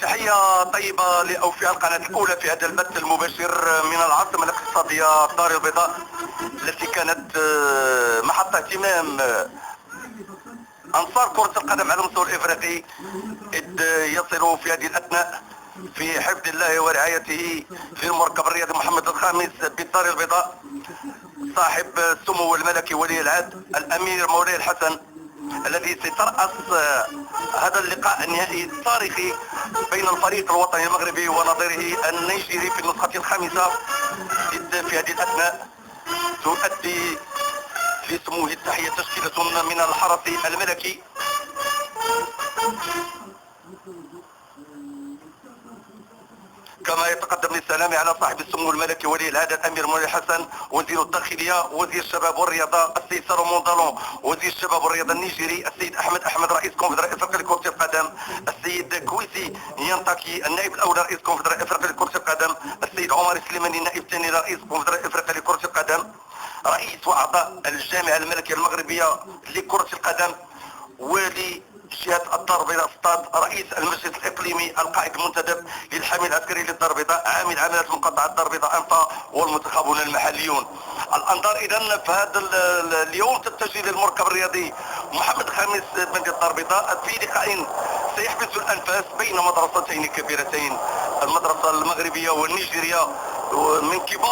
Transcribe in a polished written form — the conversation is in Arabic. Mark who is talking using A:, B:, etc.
A: تحية طيبة لأوفياء القناة الأولى في هذا البث المباشر من العاصمة الاقتصادية الدار البيضاء، التي كانت محط اهتمام أنصار كرة القدم على المستوى الإفريقي، إذ يصل في هذه الأثناء في حفظ الله ورعايته للمركب الرياضي محمد الخامس بالدار البيضاء صاحب السمو الملكي ولي العهد الأمير مولاي الحسن، الذي سيترأس هذا اللقاء النهائي التاريخي بين الفريق الوطني المغربي ونظيره النيجيري في النسخة الخامسة. في هذه الأثناء تؤدي في سموه التحية تشكيلة من الحرس الملكي، كما يتقدم للسلام على صاحب السمو الملكي ولي العهد الامير مولاي الحسن وزير الداخليه وزير الشباب والرياضه السيد سالومون دالون، وزير الشباب والرياضه النيجيري السيد احمد رئيس كونفدراليه افريقيا لكره القدم، السيد كويسي نيانتاكي النائب الاول رئيس كونفدراليه افريقيا لكره القدم، السيد عمر سليماني النائب الثاني رئيس كونفدراليه افريقيا لكره القدم، رئيس واعضاء الجامعه الملكيه المغربيه لكره القدم، جهة الدار البيضاء ستاد، رئيس المجلس الاقليمي القائد المنتدب للحامي العسكري للدار البيضاء، عامل عمليات مقاطعة الدار البيضاء انفا، والمنتخبون المحليون. الانظار اذا في هذا اليوم تتجه للمركب الرياضي محمد الخامس بن الدار البيضاء في لقاء سيحبس الانفاس بين مدرستين كبيرتين، المدرسة المغربية والنيجيرية من كبار